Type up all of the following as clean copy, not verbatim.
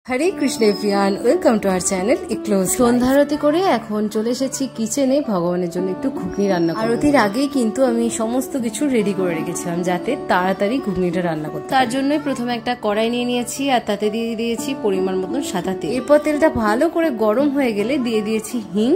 Hare Krishna everyone, welcome to our channel ইক্লোজ। সন্ধ্যা আরতি করে এখন চলে এসেছি কিচেনে ভগবানের জন্য একটু ঘুগনি রান্না করব। আরতির আগেই কিন্তু আমি সমস্ত কিছু রেডি করে রেখেছিলাম যাতে তাড়াতাড়ি ঘুগনিটা রান্না করতে। তার জন্যই প্রথমে একটা কড়াই নিয়ে নিয়েছি আর তাতে দিয়ে দিয়েছি পরিমাণ মতন সাদা তেল। এরপর তেলটা ভালো করে গরম হয়ে গেলে দিয়ে দিয়েছি হিং,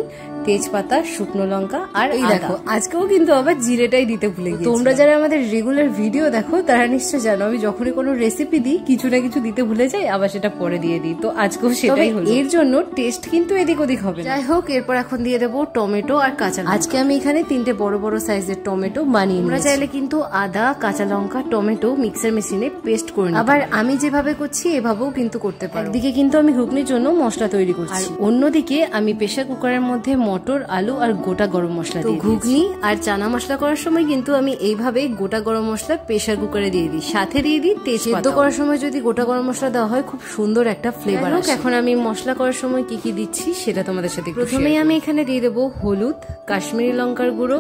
তেজপাতা, শুকনো লঙ্কা আর এই দেখো আজকেও কিন্তু আবার জিরেটাই দিতে ভুলে গেছি। তোমরা যারা আমাদের রেগুলার ভিডিও দেখো তারা নিশ্চয় জানো আমি যখনই কোনো রেসিপি দিই কিছু না কিছু দিতে ভুলে যাই, আবার সেটা পরে দিয়ে দিই। তো আজকেও সেটাই হলো। এর জন্য টেস্ট কিন্তু এদিক ওদিক হবে। যাই হোক, এরপর এখন দিয়ে দেবো টমেটো আর কাঁচা। আজকে আমি এখানে 3টে বড় বড় সাইজের টমেটো বানিয়ে। তোমরা চাইলে কিন্তু আদা, কাঁচা লঙ্কা, টমেটো মিক্সার মেশিনে পেস্ট করে নিতে। আবার আমি যেভাবে করছি এভাবেও কিন্তু করতে পারো। একদিকে কিন্তু আমি ঘুগনির জন্য মশলা তৈরি করছি, আর অন্যদিকে আমি প্রেসার কুকারের মধ্যে মটর, আলু আর গোটা গরম মশলা দিই। ঘুগনি আর চানা মশলা করার সময় কিন্তু আমি এইভাবে গোটা গরম মশলা প্রেসার কুকারে দিয়ে দিই, সাথে দিয়ে দিই তেজপাতা। সেদ্ধ করার সময় যদি গোটা গরম মশলা দেওয়া হয় খুব সুন্দর একটা ফ্লেভার আসে। এখন আমি মশলা করার সময় কি কি দিচ্ছি সেটা তোমাদের সাথে প্রথমেই আমি এখানে দিয়ে দেবো হলুদ, কাশ্মীরি লঙ্কার গুঁড়ো,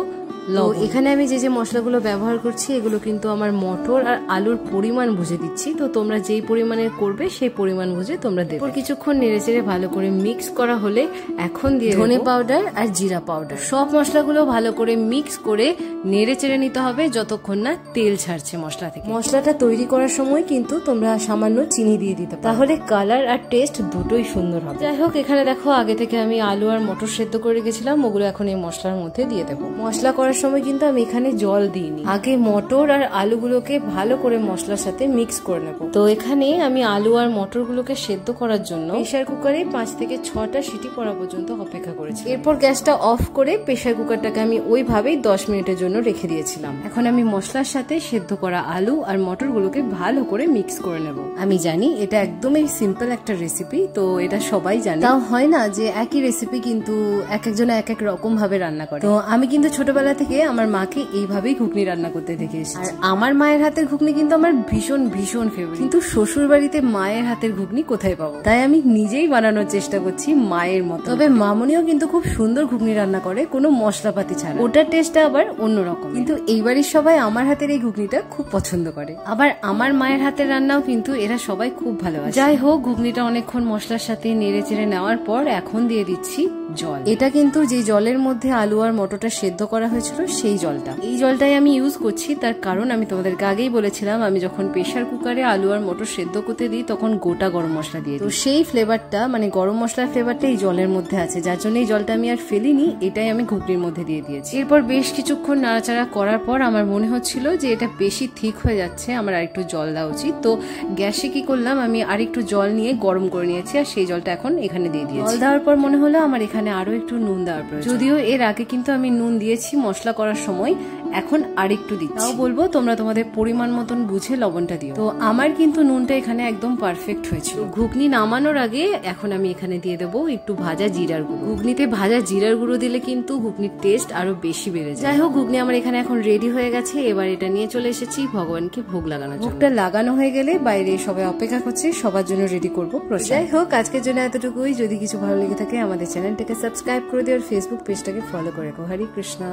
এখানে আমি যে যে মশলাগুলো ব্যবহার করছি এগুলো কিন্তু আমার মটর আর আলুর পরিমাণ বুঝে দিচ্ছি। তো তোমরা যেই পরিমাণের করবে সেই পরিমাণ বুঝে তোমরা দেবে। কিছুক্ষণ নেড়েচেড়ে ভালো করে মিক্স করা হলে এখন দিয়ে ধনে পাউডার আর জিরা পাউডার। সব মশলাগুলো ভালো করে মিক্স করে নেড়েচেড়ে নিতে হবে যতক্ষণ না তেল ছাড়ছে মশলা থেকে। মশলাটা তৈরি করার সময় কিন্তু তোমরা সামান্য চিনি দিয়ে দিতে পারো, তাহলে কালার আর টেস্ট দুটোই সুন্দর হবে। যাই হোক, এখানে দেখো আগে থেকে আমি আলু আর মটর সেদ্ধ করে রেখেছিলাম, ওগুলো এখন এই মশলার মধ্যে দিয়ে দেবো। মশলা করার সময় কিন্তু আমি এখানে জল দিইনি, আগে মটর আর আলুগুলোকে ভালো করে মশলার সাথে মিক্স করে নেব। তো এখানে আমি আলু আর মটরগুলোকে সেদ্ধ করার জন্য প্রেসার কুকারে 5 থেকে 6টা সিটি পড়া পর্যন্ত অপেক্ষা করেছি। এরপর গ্যাসটা অফ করে প্রেসার কুকারটাকে আমি ওইভাবেই 10 মিনিটের জন্য রেখে দিয়েছিলাম। এখন আমি মশলার সাথে সেদ্ধ করা আলু আর মটরগুলোকে ভালো করে মিক্স করে নেব। আমি জানি এটা একদমই সিম্পল একটা রেসিপি, তো এটা সবাই জানে, তাও হয় না যে একই রেসিপি কিন্তু এক একজনে এক এক রকম ভাবে রান্না করে। তো আমি কিন্তু ছোটবেলা থেকে আমার মাকে এইভাবেই ঘুগনি রান্না করতে দেখে এসেছি। আর আমার মায়ের হাতের ঘুগনি কিন্তু আমার ভীষণ ভীষণ ফেভারিট। কিন্তু শ্বশুর বাড়িতে মায়ের হাতের ঘুগনি কোথায় পাবো, তাই আমি নিজেই বানানোর চেষ্টা করছি মায়ের মতো। তবে মামনিও কিন্তু খুব সুন্দর ঘুগনি রান্না করে কোনো মশলাপাতি ছাড়া, ওটার টেস্টটা আবার অন্যরকম। কিন্তু এই বাড়ির সবাই আমার হাতের এই ঘুগনিটা খুব পছন্দ করে, আবার আমার মায়ের হাতের রান্নাও কিন্তু এরা সবাই খুব ভালোবাসে। যাই হোক, ঘুগনিটা অনেকক্ষণ মশলার সাথে নেড়ে চেড়ে নেওয়ার পর এখন দিয়ে দিচ্ছি জল। এটা কিন্তু যে জলের মধ্যে আলু আর মটরটা সেদ্ধ করা হয়েছিল সেই জলটা। এই জলটাই আমি ইউজ করছি, তার কারণ আমি তোমাদেরকে আগেই বলেছিলাম আমি যখন প্রেসার কুকারে আলু আর মটর সেদ্ধ করতে দিই তখন গোটা গরম মশলা দিয়ে দিই। তো সেই ফ্লেভারটা মানে গরম মশলার ফ্লেভারটা এই জলের মধ্যে আছে, যার জন্য এই জলটা আমি আর ফেলিনি, এটাই আমি ঘুগনির মধ্যে দিয়ে দিয়েছি। এরপর বেশ কিছুক্ষণ নাড়াচাড়া করার পর আমার মনে হচ্ছিল যে এটা বেশি থিক হয়ে যাচ্ছে, আমার আরেকটু জল দেওয়া উচিত। তো গ্যাসে কি করলাম, আমি আরেকটু জল নিয়ে গরম করে নিয়েছি আর সেই জলটা এখন এখানে দিয়ে দিয়েছি। জল দেওয়ার পর মনে হলো আমার এখানে আরো একটু নুন দেওয়ার প্রয়োজন, যদিও এর আগে কিন্তু আমি নুন দিয়েছি মশলা করার সময়, এখন আরেকটু দিচ্ছি। তাও বলবো তোমরা তোমাদের পরিমাণ মতন বুঝে লবণটা দিও। তো আমার কিন্তু নুনটা এখানে একদম পারফেক্ট হয়েছিল। ঘুগনি নামানোর আগে এখন আমি এখানে দিয়ে দেবো একটু ভাজা জিরার গুঁড়ো। ঘুগনিতে ভাজা জিরার গুঁড়ো দিলে কিন্তু ঘুগনির টেস্ট আরো বেশি বেড়ে যায়। যাই হোক, ঘুগনি আমার এখানে এখন রেডি হয়ে গেছে। এবার এটা নিয়ে চলে এসেছি ভগবানকে ভোগ লাগানোর জন্য। ভোগটা লাগানো হয়ে গেলে বাইরে সবাই অপেক্ষা করছে, সবার জন্য রেডি করবো প্রসাদ। যাই হোক, আজকের জন্য এতটুকুই। যদি কিছু ভালো লেগে থাকে আমাদের চ্যানেলটাকে সাবস্ক্রাইব করে দিও আর ফেসবুক পেজটাকে ফলো করে রাখো। হরে কৃষ্ণ।